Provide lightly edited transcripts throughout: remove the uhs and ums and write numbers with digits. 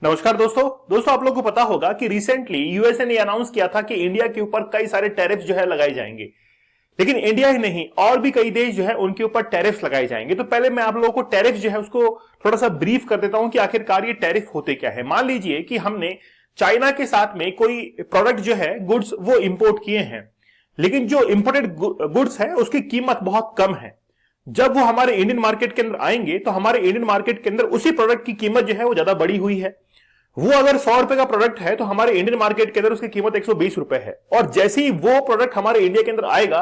नमस्कार दोस्तों आप लोगों को पता होगा कि रिसेंटली यूएसए ने अनाउंस किया था कि इंडिया के ऊपर कई सारे टैरिफ जो है लगाए जाएंगे। लेकिन इंडिया ही नहीं और भी कई देश जो है उनके ऊपर टैरिफ लगाए जाएंगे। तो पहले मैं आप लोगों को टैरिफ जो है उसको थोड़ा सा ब्रीफ कर देता हूं कि आखिरकार ये टैरिफ होते क्या है। मान लीजिए कि हमने चाइना के साथ में कोई प्रोडक्ट जो है गुड्स वो इंपोर्ट किए हैं, लेकिन जो इंपोर्टेड गुड्स है उसकी कीमत बहुत कम है। जब वो हमारे इंडियन मार्केट के अंदर आएंगे तो हमारे इंडियन मार्केट के अंदर उसी प्रोडक्ट की कीमत जो है वो ज्यादा बढ़ी हुई है। वो अगर 100 रुपए का प्रोडक्ट है तो हमारे इंडियन मार्केट के अंदर उसकी कीमत 120 रुपए है। और जैसे ही वो प्रोडक्ट हमारे इंडिया के अंदर आएगा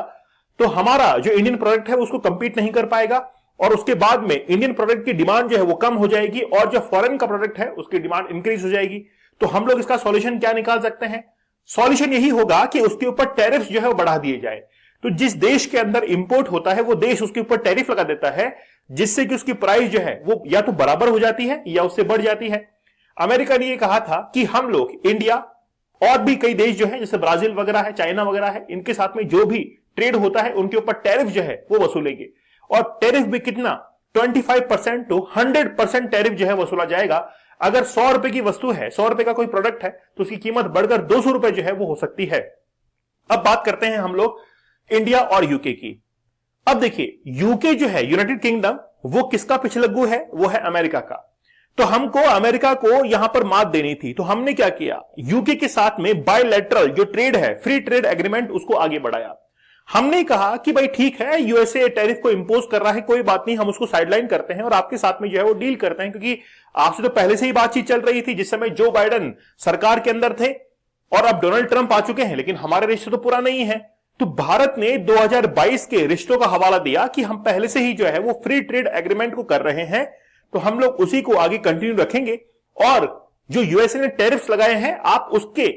तो हमारा जो इंडियन प्रोडक्ट है उसको कंपीट नहीं कर पाएगा और उसके बाद में इंडियन प्रोडक्ट की डिमांड जो है वो कम हो जाएगी और जो फॉरेन का प्रोडक्ट है उसकी डिमांड इंक्रीज हो जाएगी। तो हम लोग इसका सॉल्यूशन क्या निकाल सकते हैं? सॉल्यूशन यही होगा कि उसके ऊपर टैरिफ जो है वो बढ़ा दिए जाए। तो जिस देश के अंदर इंपोर्ट होता है वो देश उसके ऊपर टैरिफ लगा देता है, जिससे कि उसकी प्राइस जो है वो या तो बराबर हो जाती है या उससे बढ़ जाती है। अमेरिका ने यह कहा था कि हम लोग इंडिया और भी कई देश जो है जैसे ब्राजील वगैरह है, चाइना वगैरह है, इनके साथ में जो भी ट्रेड होता है उनके ऊपर टैरिफ जो है वो वसूलेंगे। और टैरिफ भी कितना? 25% टू 100% टैरिफ जो है वसूला जाएगा। अगर 100 रुपए की वस्तु है, 100 रुपए का कोई प्रोडक्ट है तो उसकी कीमत बढ़कर 200 रुपए जो है वो हो सकती है। अब बात करते हैं हम लोग इंडिया और यूके की। अब देखिए यूके जो है यूनाइटेड किंगडम, वो किसका पिछलग्गू है? वो है अमेरिका का। तो हमको अमेरिका को यहां पर मात देनी थी, तो हमने क्या किया? यूके के साथ में बायलैटरल जो ट्रेड है, फ्री ट्रेड एग्रीमेंट, उसको आगे बढ़ाया। हमने कहा कि भाई ठीक है, यूएसए टैरिफ को इंपोज कर रहा है, कोई बात नहीं, हम उसको साइडलाइन करते हैं और आपके साथ में जो है वो डील करते हैं, क्योंकि आपसे तो पहले से ही बातचीत चल रही थी जिस समय जो बाइडेन सरकार के अंदर थे और अब डोनाल्ड ट्रंप आ चुके हैं, लेकिन हमारे रिश्ते तो पूरा नहीं है। तो भारत ने 2022 के रिश्तों का हवाला दिया कि हम पहले से ही जो है वो फ्री ट्रेड एग्रीमेंट को कर रहे हैं, तो हम लोग उसी को आगे कंटिन्यू रखेंगे और जो यूएसए ने टैरिफ्स लगाए हैं आप उसके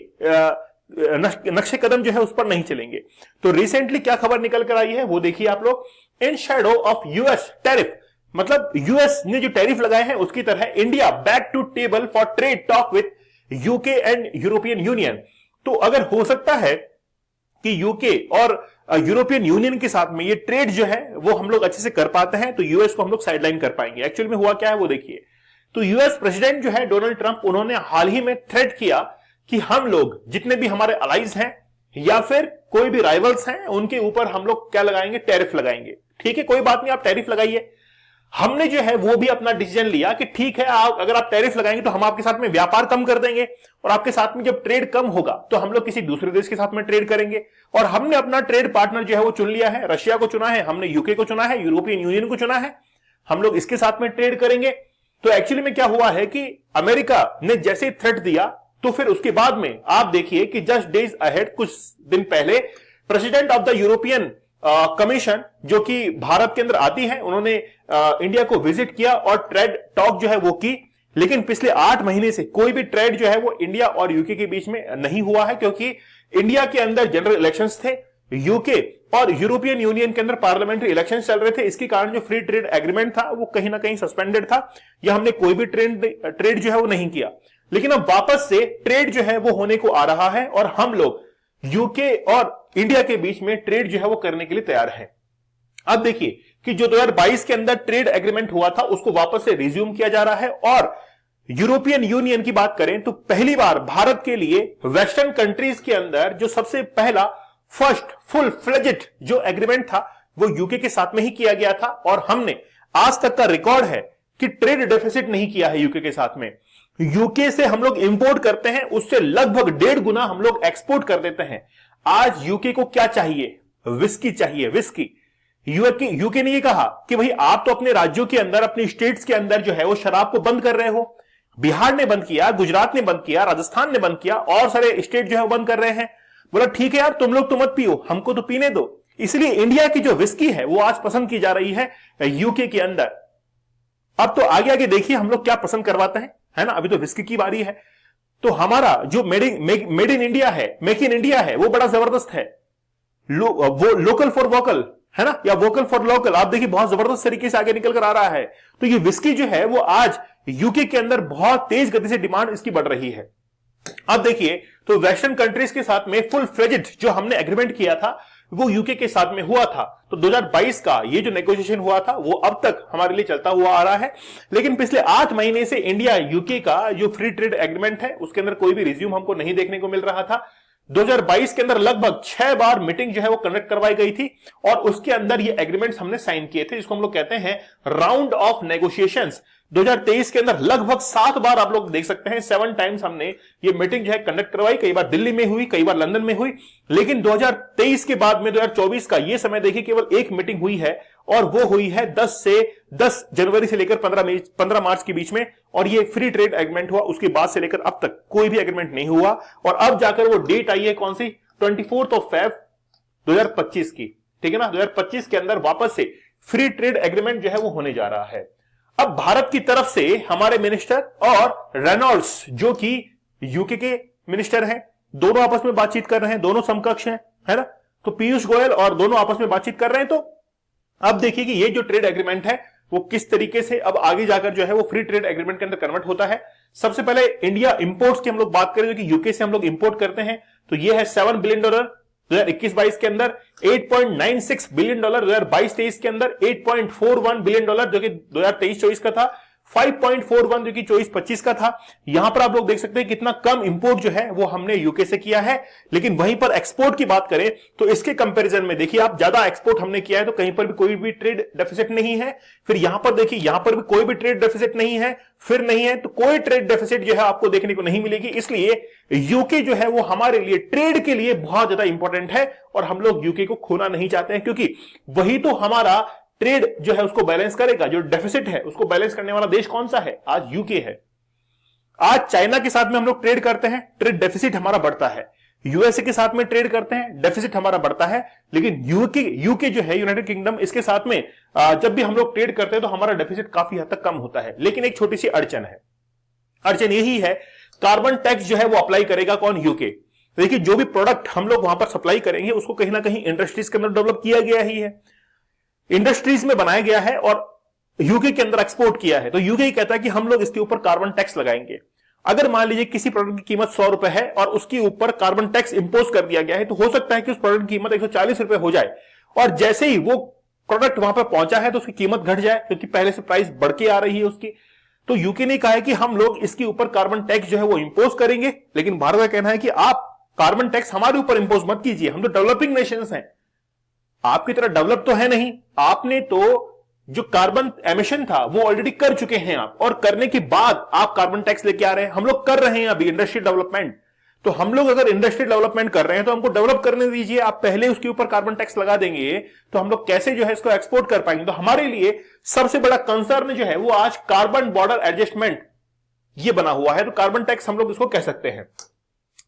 नक्शे कदम जो है उस पर नहीं चलेंगे। तो रिसेंटली क्या खबर निकल कर आई है वो देखिए आप लोग। In shadow of US tariff, मतलब यूएस ने जो टैरिफ लगाए हैं उसकी तरह India back to table for trade talk with UK and European Union. तो अगर हो सकता है कि यूके और यूरोपियन यूनियन के साथ में ये ट्रेड जो है वो हम लोग अच्छे से कर पाते हैं तो यूएस को हम लोग साइडलाइन कर पाएंगे। एक्चुअली में हुआ क्या है वो देखिए। तो यूएस प्रेसिडेंट जो है डोनाल्ड ट्रंप, उन्होंने हाल ही में थ्रेट किया कि हम लोग जितने भी हमारे अलाइज हैं या फिर कोई भी राइवल्स हैं उनके ऊपर हम लोग क्या लगाएंगे? टैरिफ लगाएंगे। ठीक है, कोई बात नहीं, आप टैरिफ लगाइए। हमने जो है वो भी अपना डिसीजन लिया कि ठीक है, अगर आप टैरिफ लगाएंगे तो हम आपके साथ में व्यापार कम कर देंगे और आपके साथ में जब ट्रेड कम होगा तो हम लोग किसी दूसरे देश के साथ में ट्रेड करेंगे। और हमने अपना ट्रेड पार्टनर जो है वो चुन लिया है, रशिया को चुना है, हमने यूके को चुना है, यूरोपियन यूनियन को चुना है, हम लोग इसके साथ में ट्रेड करेंगे। तो एक्चुअली में क्या हुआ है कि अमेरिका ने जैसे थ्रेट दिया तो फिर उसके बाद में आप देखिए कि जस्ट डेज अहेड, कुछ दिन पहले, president of the European commission जो कि भारत के अंदर आती है, उन्होंने इंडिया को विजिट किया और ट्रेड टॉक जो है वो की। लेकिन पिछले 8 महीने से कोई भी ट्रेड जो है वो इंडिया और यूके के बीच में नहीं हुआ है, क्योंकि इंडिया के अंदर जनरल इलेक्शंस थे, यूके और यूरोपियन यूनियन के अंदर पार्लियामेंट्री इलेक्शंस चल रहे थे। इसके कारण जो फ्री ट्रेड एग्रीमेंट था वो कहीं ना कहीं सस्पेंडेड था, या हमने कोई भी ट्रेड जो है वो नहीं किया। लेकिन अब वापस से ट्रेड जो है वो होने को आ रहा है और हम लोग यूके और इंडिया के बीच में ट्रेड जो है वो करने के लिए तैयार है। अब देखिए कि जो 2022 के अंदर ट्रेड एग्रीमेंट हुआ था उसको वापस से रिज्यूम किया जा रहा है। और यूरोपियन यूनियन की बात करें तो पहली बार भारत के लिए वेस्टर्न कंट्रीज के अंदर जो सबसे पहला फर्स्ट फुल फ्लेजेड जो एग्रीमेंट था वो यूके के साथ में ही किया गया था। और हमने आज तक का रिकॉर्ड है कि ट्रेड डेफिसिट नहीं किया है यूके के साथ में। यूके से हम लोग इंपोर्ट करते हैं, उससे लगभग 1.5 गुना हम लोग एक्सपोर्ट कर देते हैं। आज यूके को क्या चाहिए? विस्की चाहिए, विस्की। यूके ने ये कहा कि भाई आप तो अपने राज्यों के अंदर, अपनी स्टेट्स के अंदर जो है वो शराब को बंद कर रहे हो। बिहार ने बंद किया, गुजरात ने बंद किया, राजस्थान ने बंद किया और सारे स्टेट जो है वो बंद कर रहे हैं। बोला ठीक है यार, तुम लोग तो मत पियो, हमको तो पीने दो। इसलिए इंडिया की जो विस्की है वो आज पसंद की जा रही है यूके के अंदर। अब तो आगे आगे देखिए हम लोग क्या पसंद करवाते हैं, है ना। अभी तो विस्की की बारी है। तो हमारा जो मेड इन इंडिया है, मेक इन इंडिया है, वो बड़ा जबरदस्त है। वो लोकल फॉर वोकल है ना, या वोकल फॉर लोकल, आप देखिए बहुत जबरदस्त तरीके से आगे निकल कर आ रहा है। तो ये विस्की जो है वो आज यूके के अंदर बहुत तेज गति से डिमांड इसकी बढ़ रही है। अब देखिए तो वेस्टर्न कंट्रीज के साथ में फुल फ्लेजेड जो हमने एग्रीमेंट किया था वो यूके के साथ में हुआ था। तो 2022 का ये जो नेगोशिएशन हुआ था वो अब तक हमारे लिए चलता हुआ आ रहा है, लेकिन पिछले 8 महीने से इंडिया यूके का जो फ्री ट्रेड एग्रीमेंट है उसके अंदर कोई भी रिज्यूम हमको नहीं देखने को मिल रहा था। 2022 के अंदर लगभग 6 बार मीटिंग जो है वो कंडक्ट करवाई गई थी और उसके अंदर ये एग्रीमेंट्स हमने साइन किए थे, जिसको हम लोग कहते हैं राउंड ऑफ नेगोशिएशंस। 2023 के अंदर लगभग 7 बार आप लोग देख सकते हैं, 7 टाइम्स हमने ये मीटिंग जो है कंडक्ट करवाई। कई बार दिल्ली में हुई, कई बार लंदन में हुई, लेकिन 2023 के बाद में 2024 का ये समय देखिए केवल एक मीटिंग हुई है और वो हुई है 10 जनवरी से लेकर 15 मार्च के बीच में, और ये फ्री ट्रेड एग्रीमेंट हुआ। उसके बाद से लेकर अब तक कोई भी एग्रीमेंट नहीं हुआ और अब जाकर वो डेट आई है कौन सी, 24 Feb 2025 की, ठीक है ना। 2025 के अंदर वापस से फ्री ट्रेड एग्रीमेंट जो है वो होने जा रहा है। अब भारत की तरफ से हमारे मिनिस्टर और रेनॉल्ड्स जो कि यूके के मिनिस्टर हैं, दोनों आपस में बातचीत कर रहे हैं, दोनों समकक्ष हैं, है ना। तो पीयूष गोयल और दोनों आपस में बातचीत कर रहे हैं। तो अब देखिए कि ये जो ट्रेड एग्रीमेंट है वो किस तरीके से अब आगे जाकर जो है वो फ्री ट्रेड एग्रीमेंट के अंदर कन्वर्ट होता है। सबसे पहले इंडिया इंपोर्ट्स की हम लोग बात करें, जो कि यूके से हम लोग इंपोर्ट करते हैं, तो ये है $7 बिलियन 2021-22 के अंदर, $8.96 बिलियन 2022-23 के अंदर, $8.41 बिलियन जो कि 2023-24 का था, 5.41 जो कि 24-25 का था। यहां पर आप लोग देख सकते हैं कितना कम इंपोर्ट जो है वो हमने यूके से किया है। लेकिन वहीं पर एक्सपोर्ट की बात करें तो इसके कंपैरिजन में देखिए आप, ज्यादा एक्सपोर्ट हमने किया है तो कहीं पर भी कोई भी ट्रेड डेफिसिट नहीं है। फिर यहां पर देखिए, यहां पर भी कोई भी ट्रेड डेफिसिट नहीं है, फिर नहीं है, तो कोई ट्रेड डेफिसिट जो है आपको देखने को नहीं मिलेगी। इसलिए यूके जो है वो हमारे लिए ट्रेड के लिए बहुत ज्यादा इंपॉर्टेंट है और हम लोग यूके को खोना नहीं चाहते हैं, क्योंकि वही तो हमारा ट्रेड जो है उसको बैलेंस करेगा। जो डेफिसिट है उसको बैलेंस करने वाला देश कौन सा है, आज यूके है। आज चाइना के साथ में हम लोग ट्रेड करते हैं, ट्रेड डेफिसिट हमारा बढ़ता है। यूएसए के साथ में ट्रेड करते हैं, डेफिसिट हमारा बढ़ता है। लेकिन यूके जो है, यूनाइटेड किंगडम, इसके साथ में जब भी हम लोग ट्रेड करते हैं तो हमारा डेफिसिट काफी हद तक कम होता है। लेकिन एक छोटी सी अड़चन है, अड़चन यही है, कार्बन टैक्स जो है वो अप्लाई करेगा कौन, यूके। देखिए जो भी प्रोडक्ट हम लोग वहां पर सप्लाई करेंगे उसको कहीं ना कहीं इंडस्ट्रीज के अंदर डेवलप किया गया ही है, इंडस्ट्रीज में बनाया गया है और यूके के अंदर एक्सपोर्ट किया है। तो यूके ही कहता है कि हम लोग इसके ऊपर कार्बन टैक्स लगाएंगे। अगर मान लीजिए किसी प्रोडक्ट की कीमत 100 रुपए है और उसके ऊपर कार्बन टैक्स इंपोज कर दिया गया है, तो हो सकता है कि उस प्रोडक्ट की कीमत 140 रुपए हो जाए और जैसे ही वो प्रोडक्ट वहां पर पहुंचा है तो उसकी कीमत घट जाए, क्योंकि पहले से प्राइस बढ़ के आ रही है उसकी। तो यूके ने कहा है कि हम लोग इसके ऊपर कार्बन टैक्स जो है वो इंपोज करेंगे। लेकिन भारत का कहना है कि आप कार्बन टैक्स हमारे ऊपर इंपोज मत कीजिए, हम तो डेवलपिंग नेशंस हैं, आपकी तरह डेवलप तो है नहीं। आपने तो जो कार्बन एमिशन था वो ऑलरेडी कर चुके हैं आप, और करने के बाद आप कार्बन टैक्स लेके आ रहे हैं। हम लोग कर रहे हैं अभी इंडस्ट्रियल डेवलपमेंट, तो हम लोग अगर इंडस्ट्रियल डेवलपमेंट कर रहे हैं तो हमको डेवलप करने दीजिए। आप पहले उसके ऊपर कार्बन टैक्स लगा देंगे तो हम लोग कैसे जो है इसको एक्सपोर्ट कर पाएंगे। तो हमारे लिए सबसे बड़ा कंसर्न जो है वो आज कार्बन बॉर्डर एडजस्टमेंट ये बना हुआ है, तो कार्बन टैक्स हम लोग इसको कह सकते हैं।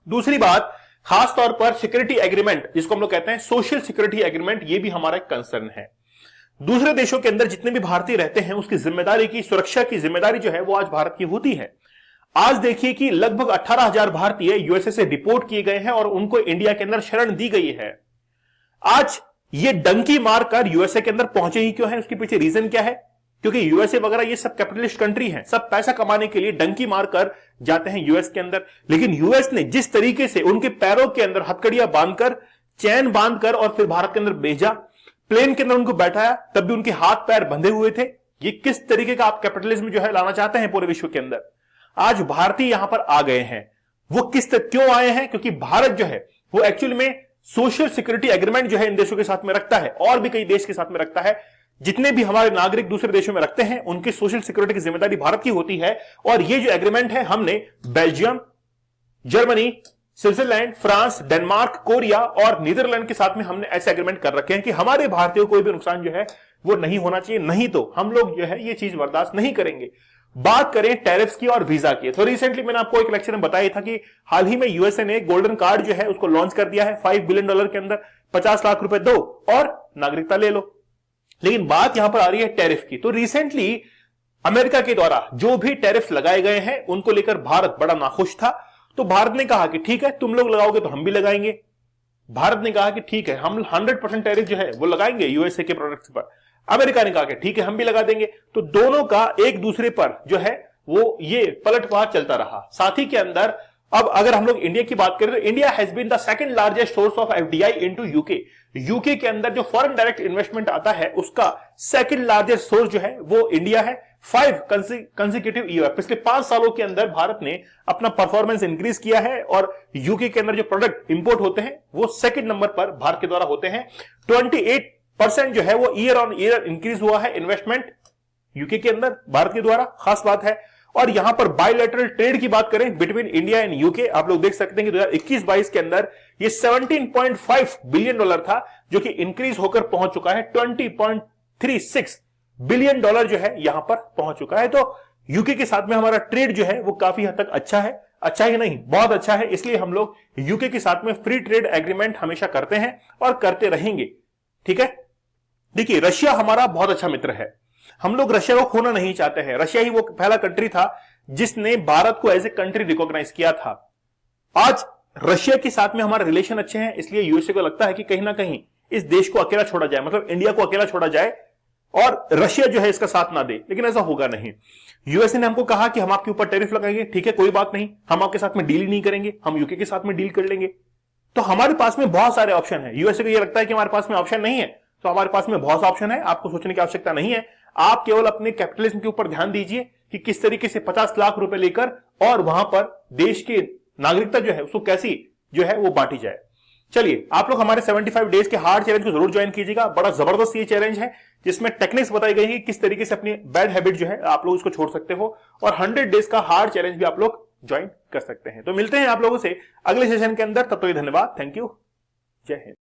दूसरी बात, खास तौर पर सिक्योरिटी एग्रीमेंट, जिसको हम लोग कहते हैं सोशल सिक्योरिटी एग्रीमेंट, ये भी हमारा एक कंसर्न है। दूसरे देशों के अंदर जितने भी भारतीय रहते हैं उसकी जिम्मेदारी की, सुरक्षा की जिम्मेदारी जो है वो आज भारत की होती है। आज देखिए कि लगभग 18,000 भारतीय यूएसए से डिपोर्ट किए गए हैं और उनको इंडिया के अंदर शरण दी गई है। आज ये डंकी मारकर यूएसए के अंदर पहुंचे ही क्यों है, उसके पीछे रीजन क्या है? क्योंकि यूएसए वगैरह ये सब कैपिटलिस्ट कंट्री है, सब पैसा कमाने के लिए डंकी मारकर जाते हैं यूएस के अंदर। लेकिन यूएस ने जिस तरीके से उनके पैरों के अंदर हथकड़ियां बांधकर, चैन बांधकर और फिर भारत के अंदर भेजा, प्लेन के अंदर उनको बैठाया, तब भी उनके हाथ पैर बंधे हुए थे। ये किस तरीके का आप कैपिटलिज्म जो है लाना चाहते हैं पूरे विश्व के अंदर? आज भारतीय यहां पर आ गए हैं। वो क्यों आए हैं? क्योंकि भारत जो है वो एक्चुअल में सोशल सिक्योरिटी एग्रीमेंट जो है इन देशों के साथ में रखता है और भी कई देश के साथ में रखता है। जितने भी हमारे नागरिक दूसरे देशों में रखते हैं उनकी सोशल सिक्योरिटी की जिम्मेदारी भारत की होती है। और ये जो एग्रीमेंट है हमने Belgium, Germany, Switzerland, France, Denmark, Korea और नीदरलैंड के साथ में हमने ऐसे एग्रीमेंट कर रखे हैं कि हमारे भारतीयों को कोई भी नुकसान जो है वो नहीं होना चाहिए, नहीं तो हम लोग जो है ये चीज बर्दाश्त नहीं करेंगे। बात करें टैरिफ्स की और वीजा की, तो रिसेंटली मैंने आपको एक लेक्चर में बताया था कि हाल ही में यूएसए ने गोल्डन कार्ड जो है उसको लॉन्च कर दिया है। $5 बिलियन के अंदर 50 लाख रुपए दो और नागरिकता ले लो। लेकिन बात यहां पर आ रही है टैरिफ की। तो रिसेंटली अमेरिका के द्वारा जो भी टैरिफ लगाए गए हैं उनको लेकर भारत बड़ा नाखुश था। तो भारत ने कहा कि ठीक है, तुम लोग लगाओगे तो हम भी लगाएंगे। भारत ने कहा कि ठीक है, हम 100% टैरिफ जो है वो लगाएंगे यूएसए के प्रोडक्ट्स पर। अमेरिका ने कहा कि ठीक है, हम भी लगा देंगे। तो दोनों का एक दूसरे पर जो है वो ये पलटवार चलता रहा। साथ ही के अंदर अब अगर हम लोग इंडिया की बात करें तो India has been the second largest source of FDI into UK. UK के अंदर जो फॉरेन डायरेक्ट इन्वेस्टमेंट आता है उसका सेकंड लार्जेस्ट सोर्स जो है वो इंडिया है। 5 कंसेक्यूटिव ईयर, पिछले 5 सालों के अंदर भारत ने अपना परफॉर्मेंस इंक्रीज किया है और यूके के अंदर जो प्रोडक्ट इंपोर्ट होते हैं वो सेकंड नंबर पर भारत के द्वारा होते हैं। 28% जो है वो ईयर ऑन ईयर इंक्रीज हुआ है इन्वेस्टमेंट यूके के अंदर भारत के द्वारा, खास बात है। और यहां पर बायलैटरल ट्रेड की बात करें बिटवीन इंडिया एंड यूके, आप लोग देख सकते हैं कि 2021-22 के अंदर ये $17.5 बिलियन था, जो कि इंक्रीज होकर पहुंच चुका है $20.36 बिलियन जो है यहां पर पहुंच चुका है। तो यूके के साथ में हमारा ट्रेड जो है वो काफी हद तक अच्छा है, अच्छा ही नहीं बहुत अच्छा है, इसलिए हम लोग यूके के साथ में फ्री ट्रेड एग्रीमेंट हमेशा करते हैं और करते रहेंगे। ठीक है, देखिए रशिया हमारा बहुत अच्छा मित्र है, हम लोग रशिया को खोना नहीं चाहते हैं। रशिया ही वो पहला कंट्री था जिसने भारत को एज ए कंट्री रिकॉग्नाइज किया था। आज रशिया के साथ में हमारे रिलेशन अच्छे हैं, इसलिए यूएसए को लगता है कि कहीं ना कहीं इस देश को अकेला छोड़ा जाए, मतलब इंडिया को अकेला छोड़ा जाए और रशिया जो है इसका साथ ना दे, लेकिन ऐसा होगा नहीं। यूएसए ने हमको कहा कि हम आपके ऊपर टैरिफ लगाएंगे, ठीक है कोई बात नहीं, हम आपके साथ में डील नहीं करेंगे, हम यूके के साथ में डील कर लेंगे। तो हमारे पास में बहुत सारे ऑप्शन है। यूएसए को यह लगता है कि हमारे पास में ऑप्शन नहीं है, तो हमारे पास में बहुत ऑप्शन है, आपको सोचने की आवश्यकता नहीं है। आप केवल अपने कैपिटलिज्म के ऊपर ध्यान दीजिए कि किस तरीके से 50 लाख रुपए लेकर और वहां पर देश की नागरिकता जो है उसको कैसी जो है वो बांटी जाए। चलिए आप लोग हमारे 75 डेज के हार्ड चैलेंज को जरूर ज्वाइन कीजिएगा। बड़ा जबरदस्त ये चैलेंज है जिसमें टेक्निक्स बताई गई है किस तरीके से अपनी बैड हैबिट जो है आप लोग उसको छोड़ सकते हो, और 100 डेज का हार्ड चैलेंज भी आप लोग ज्वाइन कर सकते हैं। तो मिलते हैं आप लोगों से अगले सेशन के अंदर, तब तक धन्यवाद, थैंक यू, जय हिंद।